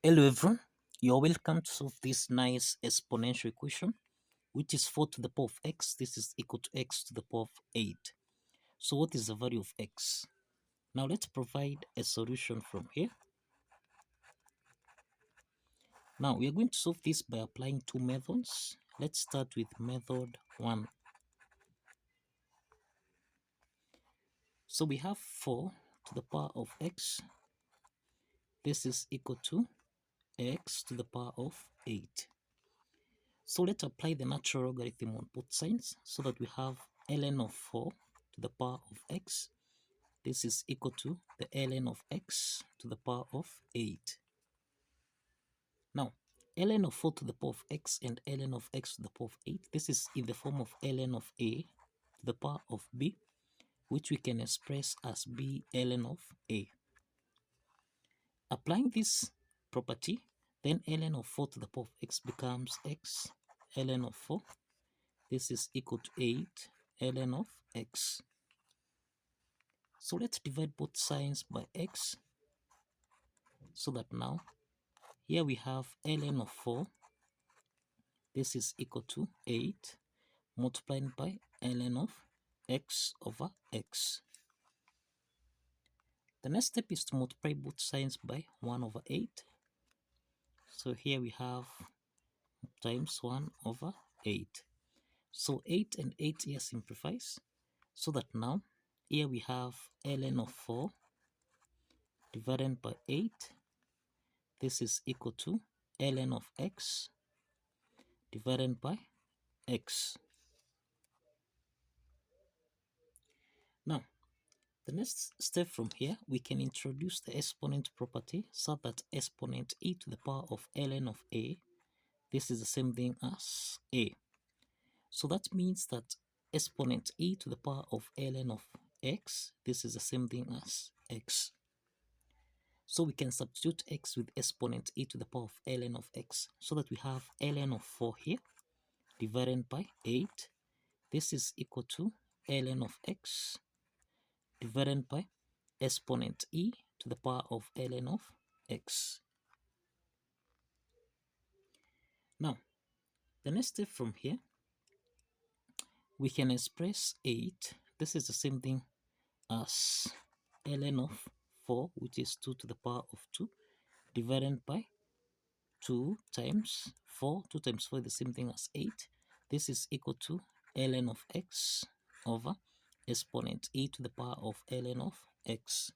Hello everyone, you're welcome to solve this nice exponential equation, which is 4 to the power of x. This is equal to x to the power of 8. So what is the value of x? Now let's provide a solution from here. Now we are going to solve this by applying two methods. Let's start with method 1. So we have 4 to the power of x. This is equal to x to the power of 8. So let's apply the natural logarithm on both sides so that we have ln of 4 to the power of x. This is equal to the ln of x to the power of 8. Now, ln of 4 to the power of x and ln of x to the power of 8, this is in the form of ln of a to the power of b, which we can express as b ln of a. Applying this property, then ln of 4 to the power of x becomes x ln of 4. This is equal to 8 ln of x. So let's divide both signs by x, so that now here we have ln of 4. This is equal to 8 multiplied by ln of x over x. The next step is to multiply both signs by 1 over 8. So here we have times 1 over 8. So 8 and 8 here simplifies, so that now here we have ln of 4 divided by 8. This is equal to ln of x divided by x. Now, the next step from here, we can introduce the exponent property so that exponent e to the power of ln of a, this is the same thing as a. So that means that exponent e to the power of ln of x, this is the same thing as x. So we can substitute x with exponent e to the power of ln of x, so that we have ln of 4 here divided by 8. This is equal to ln of x divided by exponent e to the power of ln of x. Now, the next step from here, we can express 8. This is the same thing as ln of 4, which is 2 to the power of 2, divided by 2 times 4. 2 times 4 is the same thing as 8. This is equal to ln of x over exponent e to the power of ln of x.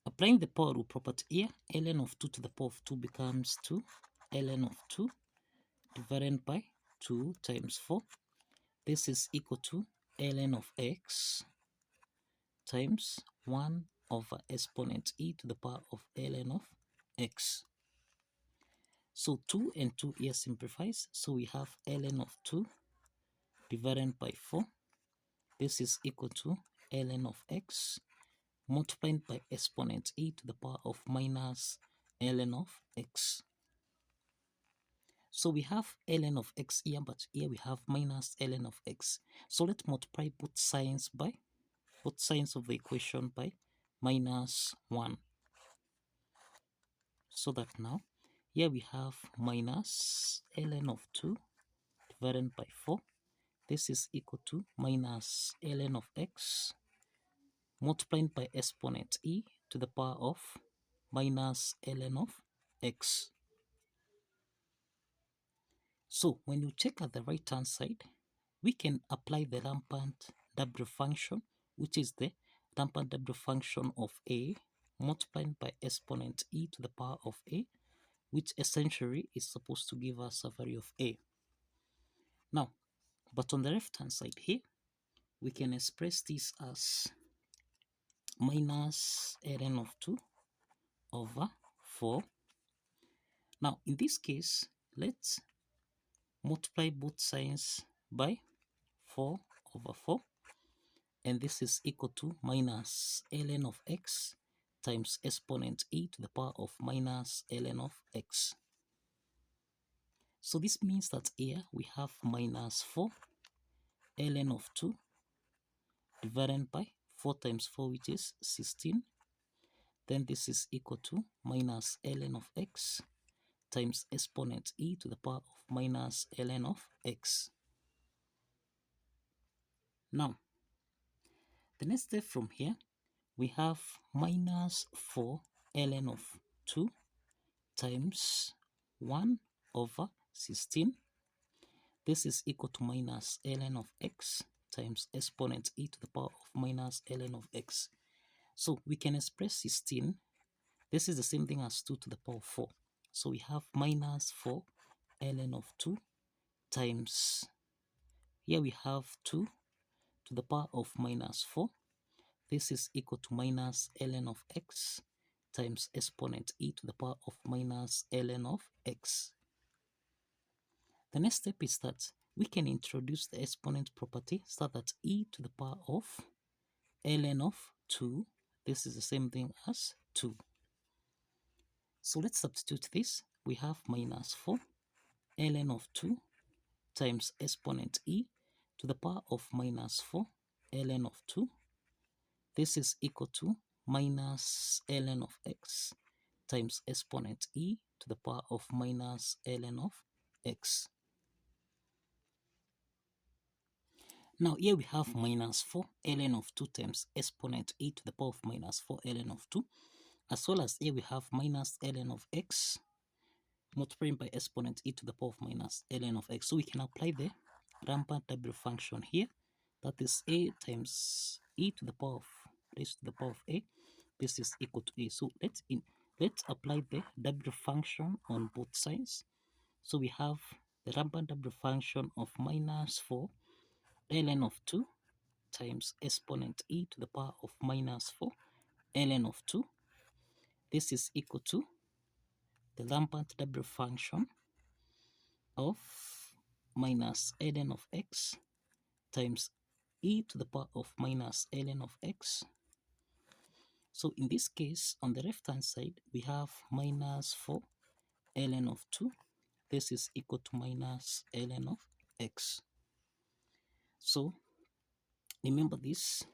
Applying the power rule property here, ln of 2 to the power of 2 becomes 2 ln of 2 divided by 2 times 4. This is equal to ln of x times 1 over exponent e to the power of ln of x. So 2 and 2 here simplifies, so we have ln of 2 divided by 4. This is equal to ln of x multiplied by exponent e to the power of minus ln of x. So we have ln of x here, but here we have minus ln of x. So let's multiply both signs of the equation by minus 1. So that now here we have minus ln of 2 divided by 4. This is equal to minus ln of x multiplied by exponent e to the power of minus ln of x. So when you check at the right hand side, we can apply the rampant W function, which is the rampant W function of a multiplied by exponent e to the power of a, which essentially is supposed to give us a value of a. Now, but on the left hand side here, we can express this as minus ln of 2 over 4. Now, in this case, let's multiply both signs by 4 over 4. And this is equal to minus ln of x times exponent e to the power of minus ln of x. So this means that here we have minus 4 ln of 2 divided by 4 times 4, which is 16. Then this is equal to minus ln of x times exponent e to the power of minus ln of x. Now, the next step from here, we have minus 4 ln of 2 times 1 over 16. This is equal to minus ln of x times exponent e to the power of minus ln of x. So we can express 16. This is the same thing as 2 to the power of 4. So we have minus 4 ln of 2 times, here we have 2 to the power of minus 4. This is equal to minus ln of x times exponent e to the power of minus ln of x. The next step is that we can introduce the exponent property so that e to the power of ln of 2, this is the same thing as 2. So let's substitute this. We have minus 4 ln of 2 times exponent e to the power of minus 4 ln of 2. This is equal to minus ln of x times exponent e to the power of minus ln of x. Now here we have minus 4 ln of 2 times exponent e to the power of minus 4 ln of 2, as well as here we have minus ln of x multiplying by exponent e to the power of minus ln of x. So we can apply the rampant W function here, that is a times e to the power of raised to the power of a. This is equal to a. So let's apply the W function on both sides. So we have the rampant W function of minus 4 ln of 2 times exponent e to the power of minus 4 ln of 2. This is equal to the rampant W function of minus ln of x times e to the power of minus ln of x. So in this case, on the left hand side, we have minus 4 ln of 2. This is equal to minus ln of x. So remember this,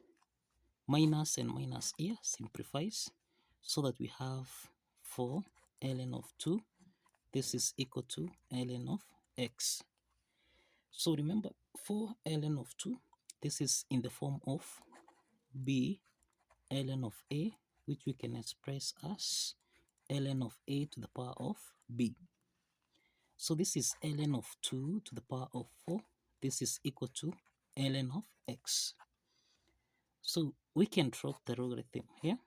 minus and minus here simplifies, so that we have 4 ln of 2. This is equal to ln of x. So remember 4 ln of 2, this is in the form of b ln of a, which we can express as ln of a to the power of b. So this is ln of 2 to the power of 4. This is equal to ln of x. So we can drop the logarithm here,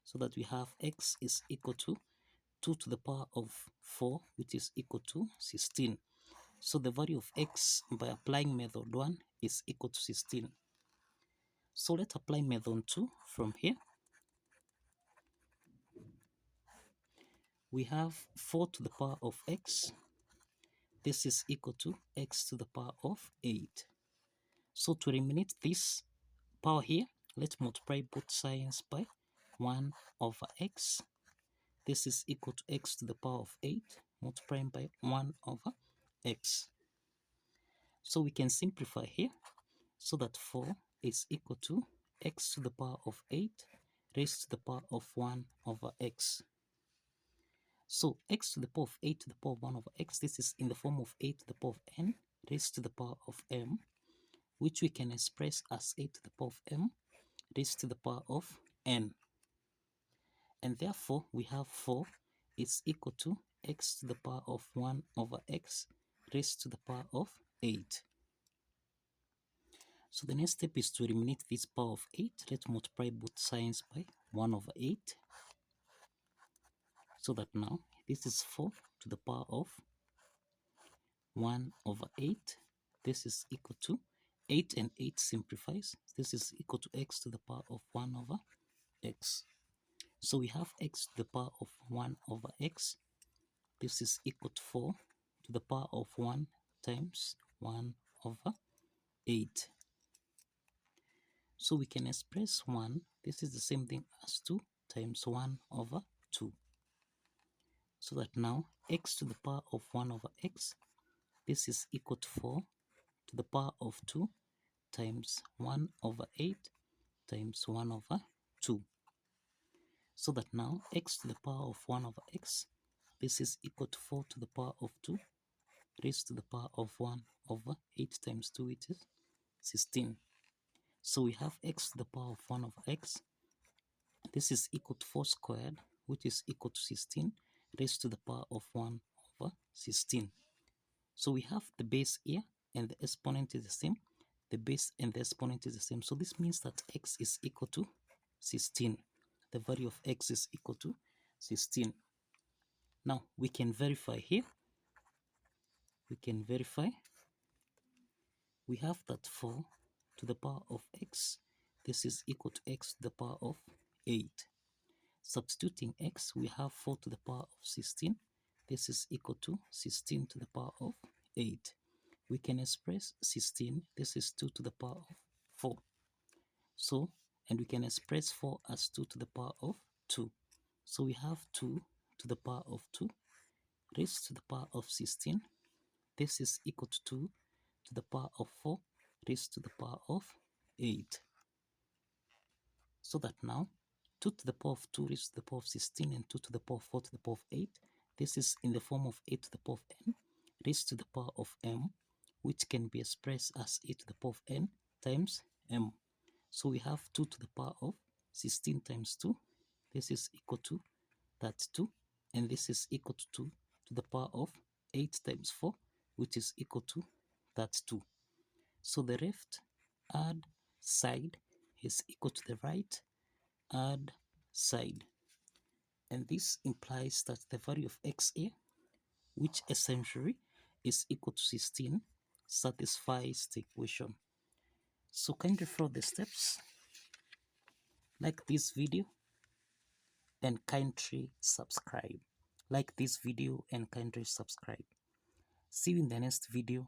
so that we have x is equal to 2 to the power of 4, which is equal to 16. So the value of x by applying method 1 is equal to 16. So let's apply method 2 from here. We have 4 to the power of x. This is equal to x to the power of 8. So to eliminate this power here, let's multiply both sides by 1 over x. This is equal to x to the power of 8 multiplying by 1 over x. So we can simplify here, so that 4 is equal to x to the power of 8 raised to the power of 1 over x. So x to the power of 8 to the power of 1 over x, this is in the form of 8 to the power of n raised to the power of m, which we can express as 8 to the power of m raised to the power of n. And therefore we have 4 is equal to x to the power of 1 over x raised to the power of 8. So the next step is to eliminate this power of 8. Let's multiply both sides by 1 over 8. So that now this is 4 to the power of 1 over 8. This is equal to 8 and 8 simplifies. This is equal to x to the power of 1 over x. So we have x to the power of 1 over x. This is equal to 4 to the power of 1 times 1 over 8. So we can express 1. This is the same thing as 2 times 1 over 2. So that now x to the power of 1 over x, this is equal to 4 to the power of 2 times 1 over 8 times 1 over 2. So that now x to the power of 1 over x, this is equal to 4 to the power of 2 raised to the power of 1 over 8 times 2, which is 16. So we have x to the power of 1 over x. This is equal to 4 squared, which is equal to 16 raised to the power of 1 over 16. So we have the base here and the exponent is the same. The base and the exponent is the same. So this means that x is equal to 16. The value of x is equal to 16. Now we can verify here. We can verify. We have that 4 to the power of x. This is equal to x to the power of 8. Substituting x, we have 4 to the power of 16. This is equal to 16 to the power of 8. We can express 16. This is 2 to the power of 4. So, and we can express 4 as 2 to the power of 2. So we have 2 to the power of 2 raised to the power of 16. This is equal to 2 to the power of 4 raised to the power of 8. So that now 2 to the power of 2 raised to the power of 16 and 2 to the power of 4 to the power of 8. This is in the form of 8 to the power of n raised to the power of m, which can be expressed as a to the power of n times m. So we have 2 to the power of 16 times 2. This is equal to that 2, and this is equal to 2 to the power of 8 times 4, which is equal to that 2. So the left hand side is equal to the right hand side. And this implies that the value of xa, which essentially is equal to 16, satisfies the equation. So kindly follow the steps, like this video, and kindly subscribe. Like this video and kindly subscribe. See you in the next video.